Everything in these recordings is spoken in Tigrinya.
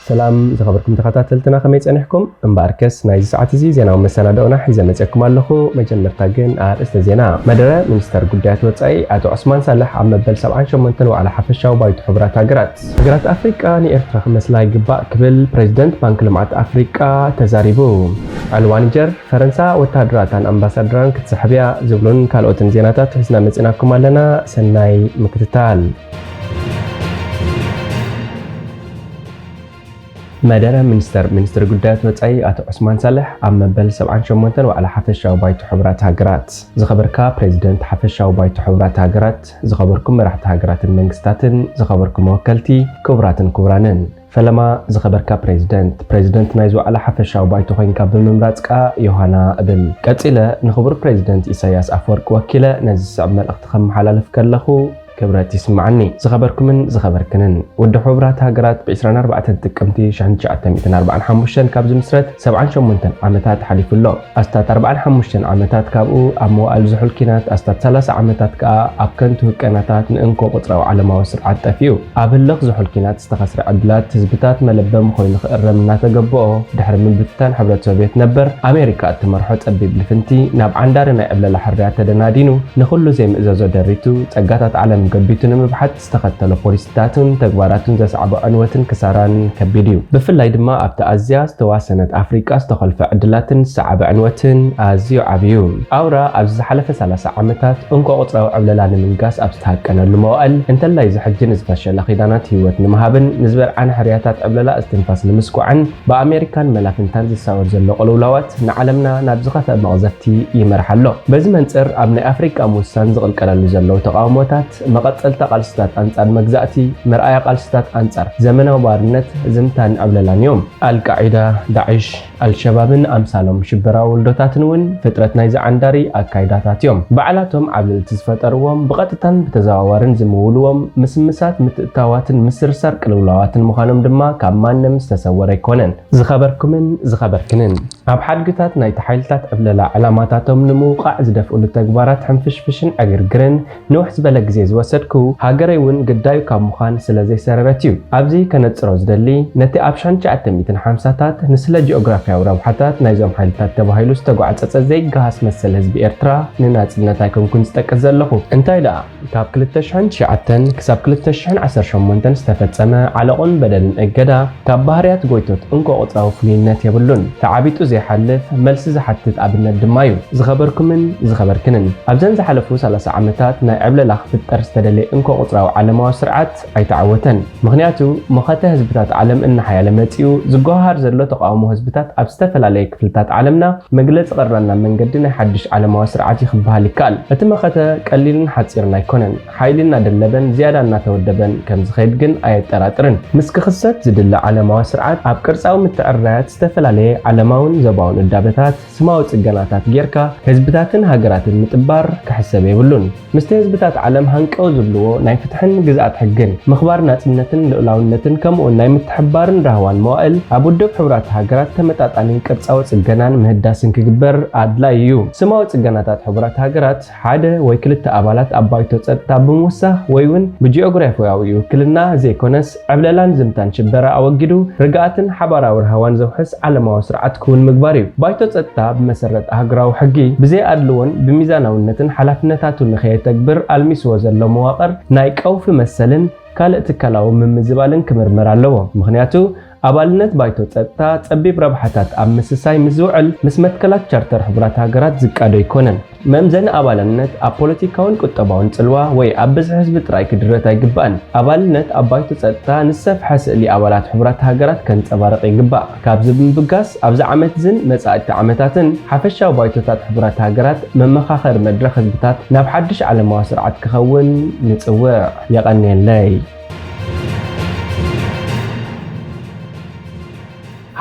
سلام زخبركم تخاتلتنا خميس أنحكم مباركس نايز ساعة زينا ومساندونا حيزة متأكم اللخو مجمرتاقين أرست مدرة منستر قديات وطعي أتو عثمان صالح عم مبل 78 على حفشة وبايت حبرات هاقرات أفريقيا ني إرترا خمس لاي قباء قبل بريزيدنت بانك لمعات أفريقيا تزاريبو الوانجر فرنسا وتادراتان أمباسادران كتسحبيا زبلون كالوتن زيناتات حسنا متأكم لنا سناي مكتتال مدرة منستر قدات وطعي أتو عثمان صالح عم مبل 78 وعلى حفشة وبايت حبرات هاقرات زخبركا بريزيدنت حفشة وبايت حبرات هاقرات زخبركم مرحت هاقرات المنجستاتن زخبركم وكلتي كبرانن فلما زخبركا بريزيدنت نايزو على حفشة وبايتو خينكا بالممراتكا يوهانا أبل كاتيلا نخبر بريزيدنت إساياس أفورك وكيلا نزس عمال أختخم حلالف كاللخو كبرات يسمعني زخبركنن ود حبرات هاقرات ب24 تقمتي شحنشي عتميتن 45 كابز مسرت 78 عمتات حليف الله أستات 45 عمتات كابو أمو ألزحو الكينات أستات 3 عمتات كا أبكنتو هكاناتات نأنكو قطرو على ما وسر عتفيو أبلغ زحو الكينات استخسر عدلات تزبتات ملبم خوين خقرم ناتا قبوه دحر من بتان حبرات سوفيت نبر أمريكا تمرحو تقبيب لفنتي ناب عندارنا قبل لحريات تدنادينو نخلو زي مئزازو دريتو تقاتات عالم قبيتون مبحث استخدتلو بوليستاتون تقباراتون زاسعبو عنوتن كساران كبيديو بفلاي دما أبتا أزيا استواسنة أفريقيا استخلف عدلاتن سعب عنوتن أزيو عبيو أورا أبز حلف 3 عمتات انكو قطرو عبلالان من قاس أبستهاكنا اللموال انت اللي زحجي نزباشا لخيدانات هيوت نمهابن نزبر عن حرياتات عبلالا استنفاس المسكو عن بأمريكان ملافنتان زيساور زلو قلولوات نعلمنا نابزغة مغزفتي يمرحلو بزمن تر أبني أفريقيا موسان زغل كلالو زلو تقاوموتات مقتلتا قالستات أنصار مجزأتي مرآيا قالستات أنصار زمنا وبارنت زمتان عبلالان يوم القاعدة داعش الشبابن أمثالهم شبرا ولدوتاتنون فترة نايزة عنداري أكايداتات يوم بعلاتهم عبل تزفتروهم بغتتان بتزاوارن زمولوهم مسمسات متتاواتن مسرسار كلولواتن مخانم دما كامانم استسور يكونن زخبركنن أب حدقتات ناي تحيلتات عبلالا علاماتاتهم نموقع زدفقوا للتقبارات حنفشفشن أقرقرن نوح زبالك زيز وسدكو هاجريون قدايو كاموخان سلازي سررتيو أبزي كانت روزدلي نتي أبشان جاعتميتن حمساتات نسلا جيوغرافيا وروحاتات نايزوم حالتات تباهيلو استقوعت زي جاس مسل هزب إرترا نناز نتايكم كنت استكزلخو انتاي لا كاب كلتشحن شعتن كساب كلتشحن 18 استفتسما على قن بدل اجدا كاب بهريات قويتوت انكو قطراو فلينات يبلون تعابيتو زي حلف ملس زحتت أبنا الدمايو زخبركنن أبزن زحلفو 3 عمتات ناي عبل لاخ استدلي انكو قطراو على ما سرعت اي تعوتن مغنياتو مخاته هزبتات عالم ان حيا لمتيو زغوهار زلو تقاومو هزبتات ابستفلالي كفلتات عالمنا مجلص قررنا من قدنا حدش على ما سرعت يخبها لكال اتمخته قليلن حصيرنا يكونن حيلنا دلبن زيادنا تودبن كم زخيد جن اي طراطرن مسك خصت زدل على ما سرعت اب قرصاو متعرات استفلالي علماون زباون الدابتات سماو صغناتات غيركا هزبتاتن هاجراتن مطبار كحسب يبلون مست هزبتات عالم هنقو زبلو ناي فتحن جزات حقن مخبار ناتنتن لولاونتن كمو ناي متحبارن راهوان موائل ابو دب حبرات هاجرات تمጣጣنين قرصاو صغنان مهداسن كغبر ادلايو سماو صغناتات حبرات هاجرات حاده ወይ ክልተ አባላት አባይቶ ጸጥታ በመወሳህ ወይውን በጂኦግራፊያዊ ውክልና ዘይኮነስ አብለላን ዝምታን ሽበራ አወግዱ ርጋትን ሓባራዊ ረሃዋን ዘውሕስ ዓለማዊ ስርዓት ክውን ምግባር እዩ ባይቶ ጸጥታ በመሰረት ሃገራዊ ሕጊ ብዘይ አድልዎን በሚዛናውነትን ሓላፍነታቱን ንኸይተግብር አልሚስዎ ዘሎ መዋቅር ናይ ቀውፊ መሰልን ካልእ ትካላዊ ምምዝባልን ክምርመር ኣለዎ ምክንያቱ አባልነት ባይቶ ጸጥታ ጸቢብ ረብሓታት አምስሳይ ምዝውዕል ምስመትከላት ቻርተር ሕብራት ሃገራት ዝቃዶ ይኮነን መምዘን አባልነት አፖለቲካውን ቁጠባውን ጽልዋ ወይ አብዝ ህዝብ ጥራይ ክድረት አይግባን አባልነት አባይቶ ጸጥታ ንሰፍሐ ስእሊ አባላት ሕብራት ሃገራት ከንጸባረቅ ይግባ ካብዝ ብምብጋስ አብዛ ዓመት ዝን መጻእቲ ዓመታትን ሓፈሻው ባይቶታት ሕብራት ሃገራት መመኻኸር መድረኽ ህዝብታት ናብ ሓድሽ ዓለማዊ ስርዓት ክኸውን ንጽውዕ የቀነለይ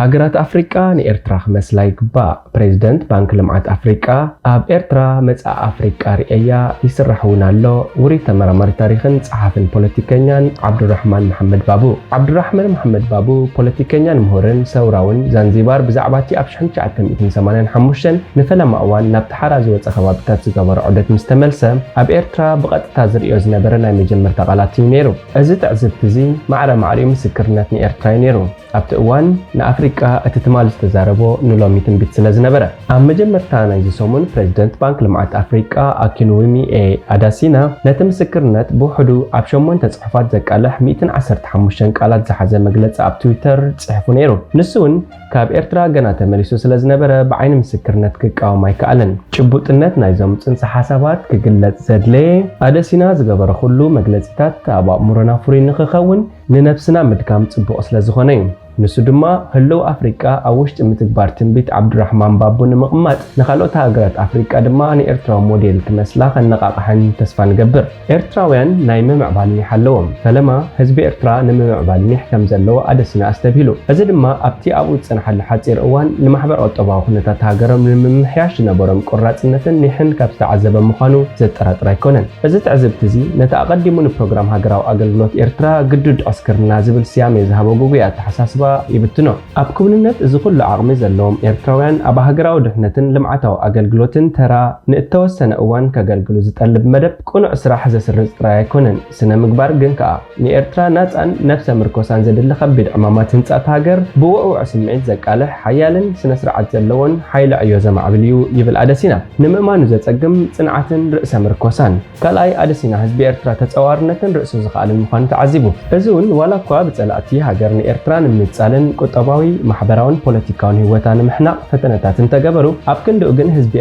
هاجرات أفريقيا نإرترا خمس لايقبا بريزيدنت بانك لمعات أفريقيا أب إرترا متى أفريقيا رئيا يسرحون له وري تمرمر تاريخن صحافن بوليتيكيان عبد الرحمن محمد بابو بوليتيكيان مهورن سوراون زنزبار بزعباتي أبشحن شعتم 85 نفلا مأوان نبت حراز وتخوابتات زغبر عدة مستملسة أب إرترا بقت تازر إيوز نبرنا مجمر تقالاتي نيرو أزت عزب تزي معرى معري مسكرناتني إرترا نيرو ኣብቲ እዋን ንኣፍሪቃ እቲ ትማል ዝተዛረቦ ንሎሚ ትንቢት ስለ ዝነበረ ኣብ መጀመርታ ናይዚ ሰሙን ፕሬዚደንት ባንክ ልምዓት ኣፍሪቃ ኣኪንዊሚ ኣዳሲና ነቲ ምስክርነት ብውሕዱ ኣብ 8 ጽሑፋት ዘቃልሕ 115 ቃላት ዝሓዘ መግለፂ ኣብ ትዊተር ጽሒፉ ነይሩ። ንሱ እውን ካብ ኤርትራ ገና ተመሊሱ ስለ ዝነበረ ብዓይኒ ምስክርነት ክቃወም ኣይከኣለን። ጭቡጥነት ናይዞም ጽንሰ ሓሳባት ክግለጽ ዘድለየ ኣዳሲና ዝገበረ ኩሉ መግለፂታት ኣብ ኣእምሮና ፍሩይ ንኽኸውን ንነፍስና ምድካም ጽቡቕ ስለ ዝኾነ እዩ። ንሱ ድማ ህልው ኣፍሪቃ ኣብ ውሽጢ ምትግባር ትንቢት ዓብዱራሕማን ባቦ ንምቕማጥ ንኻልኦት ሃገራት ኣፍሪቃ ድማ ንኤርትራ ሞዴል ክመስላ ከነቓቕሐን ተስፋ ንገብር። ኤርትራውያን ናይ ምምዕባል ኒሕ ኣለዎም። ፈለማ ህዝቢ ኤርትራ ንምምዕባል ኒሕ ከም ዘለዎ ኣዳሲና ኣስተብሂሉ። እዚ ድማ ኣብቲ ኣብኡ ዝጸንሐሉ ሓፂር እዋን ንማሕበር ቁጠባዊ ኩነታት ሃገሮም ንምምሕያሽ ዝነበሮም ቆራጽነትን ኒሕን ካብ ዝተዓዘበ ምዃኑ ዘጠራጥር ኣይኮነን። እዚ ትዕዝብቲ እዚ ነቲ ኣቐዲሙ ንፕሮግራም ሃገራዊ ኣገልግሎት ኤርትራ ግዱድ ዕስክርና ዝብል ስያሜ ዝሃቦ ጉጉያ ተሓሳስባ ይብትኖ። ኣብ ክውንነት እዚ ኩሉ ዓቕሚ ዘለዎም ኤርትራውያን ኣብ ሃገራዊ ድሕነትን ልምዓታዊ ኣገልግሎትን ተራ ንእተወሰነ እዋን ከገልግሉ ዝጠልብ መደብ ቁኑዕ ስራሕ ዘስርጽ ጥራይ ኣይኮነን። ስነ ምግባር ግን ከዓ ንኤርትራ ናፃን ነፍሰ ምርኮሳን ዘድሊ ከቢድ ዕማማት ህንጻት ሃገር ብውዕውዕ ስምዒት ዘቃልሕ ሓያልን ስነ ስርዓት ዘለዎን ሓይሊ ዕዮ ዘማዕብል እዩ ይብል ኣዳሲና። ንምእማኑ ዘጸግም ጽንዓትን ርእሰ ምርኮሳን። ካልኣይ ኣዳሲና ህዝቢ ኤርትራ ተጸዋርነትን ርእሱ ዝኽኣልን ምዃኑ ተዓዚቡ። እዚ እውን ዋላ እኳ ብጸላእቲ ሃገር ንኤርትራ ንምጻልን ቁጠባዊ ማሕበራውን ፖለቲካውን ህይወታ ንምሕናቕ ፈተነታትን ተገበሩ ኣብ ክንድኡ ግን ህዝቢ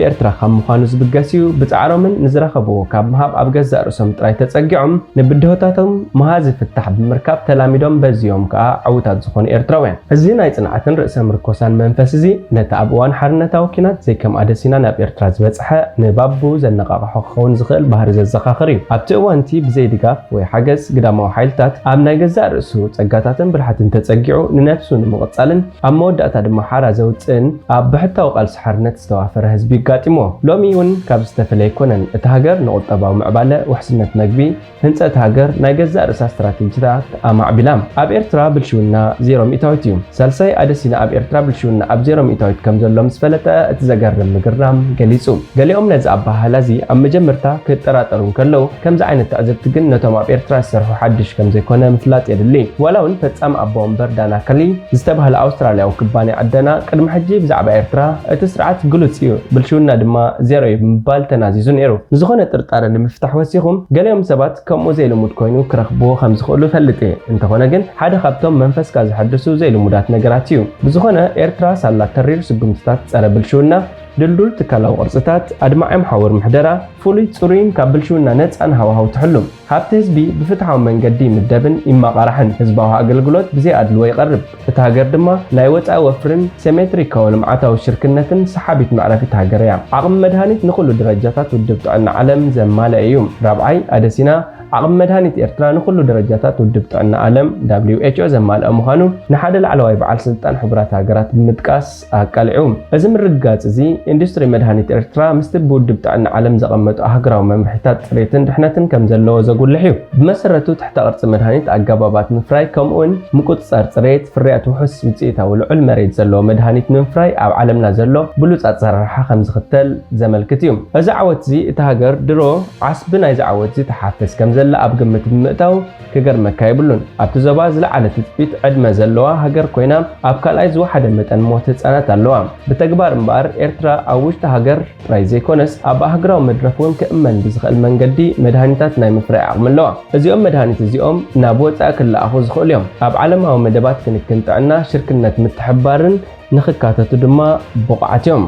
ኤርትራ ካብ ምዃኑ ዝብገስ እዩ። ብጻዕሮምን ንዝረኸብዎ ካብ ምሃብ ኣብ ገዛእ ርእሶም ጥራይ ተጸጊዖም ንብድሆታቶም መሃዝ ፍታሕ ብምርካብ ተላሚዶም በዚዮም ከዓ ዓውታት ዝኾኑ ኤርትራውያን። እዚ ናይ ጽንዓትን ርእሰ ምርኮሳን መንፈስ እዚ ነቲ ኣብ እዋን ሓርነታዊ ኪናት ዘይከም ኣዳሲና ናብ ኤርትራ ዝበጽሐ ንባቡ ዘነቓቕሖ ክኸውን ዝኽእል ባህሪ ዘዘኻኽር እዩ። ኣብቲ እዋንቲ ብዘይ ድጋፍ ወይ ሓገዝ ግዳማዊ ሓይልታት ኣብ ናይ ገዛእ ርእሱ ጸጋታትን ብልሓትን ተጸጊዑ ንነፍሱ ንምቕጻልን ኣብ መወዳእታ ድማ ሓራ ዘውፅእን ኣብ ብሕታዊ ቃልሲ ሓርነት ዝተዋፈረ ህዝቢ ይጋጢሞ። ሎሚ እውን ካብ ዝተፈለየ ኣይኮነን። እቲ ሃገር ንቁጠባዊ ምዕባለ ውሕስነት መግቢ ህንፀት ሃገር ናይ ገዛእ ርእሳ ስትራቴጂታት ኣማዕቢላ ኣብ ኤርትራ ብልሽውና 0% እዩ። ሳልሳይ ኣዳሲና ኣብ ኤርትራ ብልሽውና ኣብ 0% ከም ዘሎ ምስ ፈለጠ እቲ ዘገርም ምግርራም ገሊጹ። ገሊኦም ነዚ ኣባህላ እዚ ኣብ መጀመርታ ክጠራጠሩ ከለው ከምዚ ዓይነት ትዕዝብቲ ግን ነቶም ኣብ ኤርትራ ዝሰርሑ ሓድሽ ከም ዘይኮነ ምፍላጥ የድሊ። ዋላ እውን ፈጻም ኣቦ ወንበር ዳና ከሊ ዝተባህለ ኣውስትራልያዊ ኩባንያ ዓደና ቅድሚ ሕጂ ብዛዕባ ኤርትራ እቲ ስርዓት ግሉጽ እዩ ብልሽውና ድማ 0 ብምባል ተናዚዙ ነይሩ። ንዝኾነ ጥርጣረ ንምፍታሕ ወሲኹም ገሊኦም ሰባት ከምኡ ዘይልሙድ ኮይኑ ክረኽብዎ ከም ዝኽእሉ ፈልጥ እየ። እንተኾነ ግን ሓደ ካብቶም መንፈስካ ዝሐድሱ ዘይልሙዳት ነገራት እዩ። ብዝኾነ ኤርትራ ሳላ ተሪር ስጉምትታት ጸረ ብልሽውና ድልዱል ትካላዊ ቅርጽታት ኣድማዕም ሓወር ምሕደራ ፍሉይ ጽሩይን ካብ ብልሽውና ነፃን ሃዋሃው ትሕሉም ሃብቲ ህዝቢ ብፍትሓዊ መንገዲ ምደብን ይማቃራሕን ህዝባዊ ኣገልግሎት ብዘይ ኣድልዎ ይቐርብ። እቲ ሃገር ድማ ናይ ወፃኢ ወፍርን ሴሜትሪካዊ ልምዓታዊ ሽርክነትን ሰሓቢት መዕረፊት ሃገር እያ። ዓቕሚ መድሃኒት ንኹሉ ደረጃታት ውድብ ጥዕና ዓለም ዘማልአ እዩ። ራብዓይ ኣዳሲና ዓቕሚ መድሃኒት ኤርትራ ንኹሉ ደረጃታት ውድብ ጥዕና ዓለም WHO ዘማልአ ምዃኑ ንሓደ ላዕለዋይ በዓል ስልጣን ሕቡራት ሃገራት ብምጥቃስ ኣቃሊዑ። እዚ ምርግጋጽ እዚ ኢንዱስትሪ መድሃኒት ኤርትራ ምስቲ ብውድብ ጥዕና ዓለም ዘቐመጡ ሃገራዊ መምርሒታት ፅሬትን ድሕነትን ከም ዘለዎ ዘጉልሕ እዩ። ብመሰረቱ ትሕተ ቅርፂ መድሃኒት ኣገባባት ምፍራይ ከምኡውን ምቁፅጻር ፅሬት ፍርያት ውሑስ ውፅኢታዊ ልዑል መሬት ዘለዎ መድሃኒት ንምፍራይ ኣብ ዓለምና ዘሎ ብሉፅ ኣሰራርሓ ከም ዝኽተል ዘመልክት እዩ። እዚ ዓወት እዚ እቲ ሃገር ድሮ ዓስቢ ናይዚ ዓወት እዚ ተሓፍስ ከም ዘላ ኣብ ግምት ብምእታው ክገርመካ የብሉን። ኣብቲ ዞባ ዝለዓለ ትፅቢት ዕድመ ዘለዋ ሃገር ኮይና ኣብ ካልኣይ ዝወሓደ መጠን ሞት ህፃናት ኣለዋ። ብተግባር እምበር ኤርትራ ኣብ ውሽጢ ሃገር ጥራይ ዘይኮነስ ኣብ ሃገራዊ መድረክ እውን ክእመን ብዝኽእል መንገዲ መድሃኒታት ናይ ምፍራይ ዓቕሚ ኣለዋ። እዚኦም መድሃኒት እዚኦም ናብ ወፃኢ ክለኣኹ ዝኽእሉ እዮም። ኣብ ዓለማዊ መደባት ክንክን ጥዕና ሽርክነት ምትሕብባርን ንኽካተቱ ድማ ብቑዓት እዮም።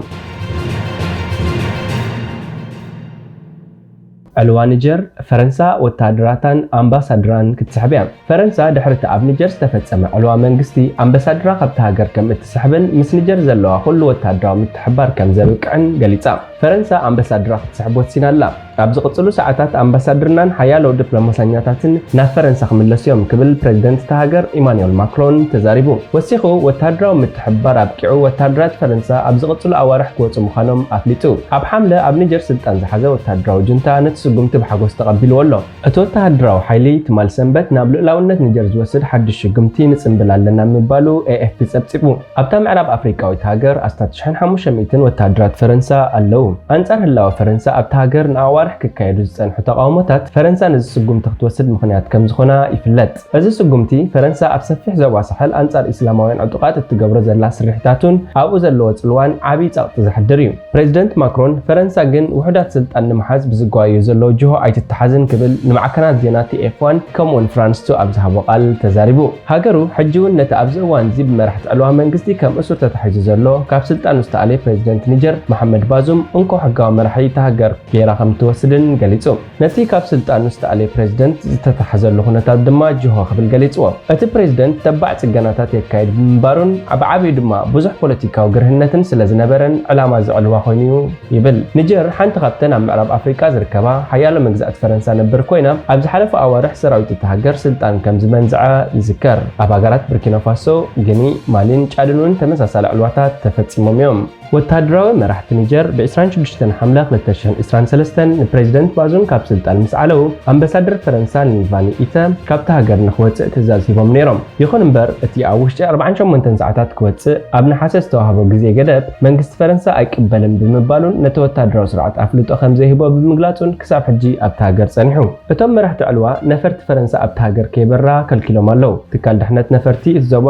ዕልዋ ኒጀር ፈረንሳ ወታደራታን ኣምባሳደራን ክትስሕብ እያ። ፈረንሳ ድሕሪ ኣብ ኒጀር ዝተፈጸመ ዕልዋ መንግስቲ ኣምባሳደራ ካብቲ ሃገር ከም እትስሕብን ምስ ኒጀር ዘለዋ ኩሉ ወታደራዊ ምትሕብባር ከም ዘብቅዕን ገሊጻ። ፈረንሳ ኣምባሳደራ ክትስሕብ ወሲና ኣላ። ኣብ ዝቕፅሉ ሰዓታት ኣምባሳደርናን ሓያሎ ዲፕሎማስያኛታትን ናብ ፈረንሳ ክምለሱ እዮም ክብል ፕሬዚደንት እቲ ሃገር ኢማኑኤል ማክሮን ተዛሪቡ። ወሲኹ ወታደራዊ ምትሕብባር ኣብቂዑ ወታደራት ፈረንሳ ኣብ ዝቕፅሉ ኣዋርሕ ክወፁ ምዃኖም ኣፍሊጡ። ኣብ ሓምለ ኣብ ኒጀር ስልጣን ዝሓዘ ወታደራዊ ጁንታ ነቲ ስጉምቲ ብሓጎስ ተቐቢልዎ ኣሎ። እቲ ወታደራዊ ሓይሊ ትማል ሰንበት ናብ ልዕላውነት ኒጀር ዝወስድ ሓድሽ ሽጉምቲ ንፅምብል ኣለና ምባሉ AFP ጸብጺቡ። ኣብታ ምዕራብ ኣፍሪቃዊት ሃገር ኣስታት 1500 ወታደራት ፈረንሳ ኣለዉ። ኣንጻር ህላወ ፈረንሳ ኣብታ ሃገር ንኣዋርሕ ኣዋርሕ ክካየዱ ዝጸንሑ ተቃውሞታት ፈረንሳ ነዚ ስጉምቲ ክትወስድ ምኽንያት ከም ዝኾና ይፍለጥ። እዚ ስጉምቲ ፈረንሳ ኣብ ሰፊሕ ዞባ ሳሕል ኣንጻር ኢስላማውያን ዕጡቃት እትገብሮ ዘላ ስርሕታቱን ኣብኡ ዘለዎ ጽልዋን ዓብዪ ጸቕጢ ዘሕድር እዩ። ፕሬዚደንት ማክሮን ፈረንሳ ግን ውሕዳት ስልጣን ንምሓዝ ብዝጓዩ ዘሎ ጅሆ ኣይትተሓዝን ክብል ንማዕከናት ዜና TF1 ከምኡውን ፍራንስ 2 ኣብ ዝሃቦ ቃል ተዛሪቡ። ሃገሩ ሕጂ እውን ነቲ ኣብዚ እዋን እዚ ብመራሕቲ ዕለዋ መንግስቲ ከም እሱር ተታሒዙ ዘሎ ካብ ስልጣን ዝተኣለየ ፕሬዚደንት ኒጀር መሐመድ ባዙም እንኮ ሕጋዊ መራሒ ሃገር ጌራ ከም ትወስድን ገሊጹ። ነቲ ካብ ስልጣን ዝተኣለየ ፕሬዚደንት ዝተታሓዘሉ ኩነታት ድማ ጅሆ ክብል ገሊጽዎ። እቲ ፕሬዚደንት ተባዕ ጽገናታት የካይድ ብምንባሩን ኣብ ዓብዪ ድማ ብዙሕ ፖለቲካዊ ግርህነትን ስለ ዝነበረን ዕላማ ዘዕልዋ ኮይኑ ይብል። ኒጀር ሓንቲ ካብተን ኣብ ምዕራብ ኣፍሪቃ ዝርከባ ሓያሎ መግዛእቲ ፈረንሳ ነበር ኮይና ኣብ ዝሓለፈ ኣዋርሕ ሰራዊት እቲ ሃገር ስልጣን ከም ዝመንዝዐ ይዝከር። ኣብ ሃገራት ቡርኪና ፋሶ፣ ጊኒ፣ ማሊን፣ ጫድን እውን ተመሳሳሊ ዕልዋታት ተፈጺሞም እዮም። ወታደራዊ መራሕቲ ኒጀር ብ26 ሐምለ 2023 ንፕሬዚደንት ባዙም ካብ ስልጣን ምስ ዓለው ኣምባሳደር ፈረንሳ ኒቫኒ ኢተ ካብቲ ሃገር ንኽወፅእ ትእዛዝ ሂቦም ነይሮም። ይኹን እምበር እቲ ኣብ ውሽጢ 48 ሰዓታት ክወፅእ ኣብ ነሓሰ ዝተዋህቦ ግዜ ገደብ መንግስቲ ፈረንሳ ኣይቅበልን ብምባሉን ነቲ ወታደራዊ ስርዓት ኣፍልጦ ከም ዘይሂቦ ብምግላጹን ክሳብ ሕጂ ኣብቲ ሃገር ጸኒሑ። እቶም መራሕቲ ዕልዋ ነፈርቲ ፈረንሳ ኣብቲ ሃገር ከይበራ ከልኪሎም ኣለው። ትካል ድሕነት ነፈርቲ እቲ ዞባ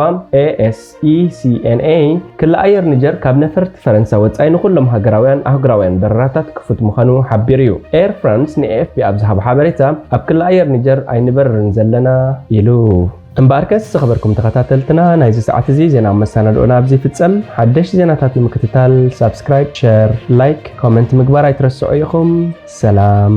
ASECNA ክልል ኣየር ኒጀር ካብ ነፈርቲ ፈረንሳ ወጻኢ ንኩሎም ሃገራውያን ኣህጉራውያን በረራታት ክፉት ምዃኑ ሓቢሩ እዩ። ኤር ፍራንስ ንኤኤፍፒ ኣብ ዝሃቦ ሓበሬታ ኣብ ክልል ኣየር ኒጀር ኣይንበርርን ዘለና ኢሉ። እምበኣርከስ ዝኸበርኩም ተኸታተልትና ናይዚ ሰዓት እዚ ዜና መሰናድኦና ኣብዚ ይፍጸም። ሓደሽቲ ዜናታት ንምክትታል ሳብስክራይብ፣ ሼር፣ ላይክ፣ ኮመንት ምግባር ኣይትረስዑ ኢኹም። ሰላም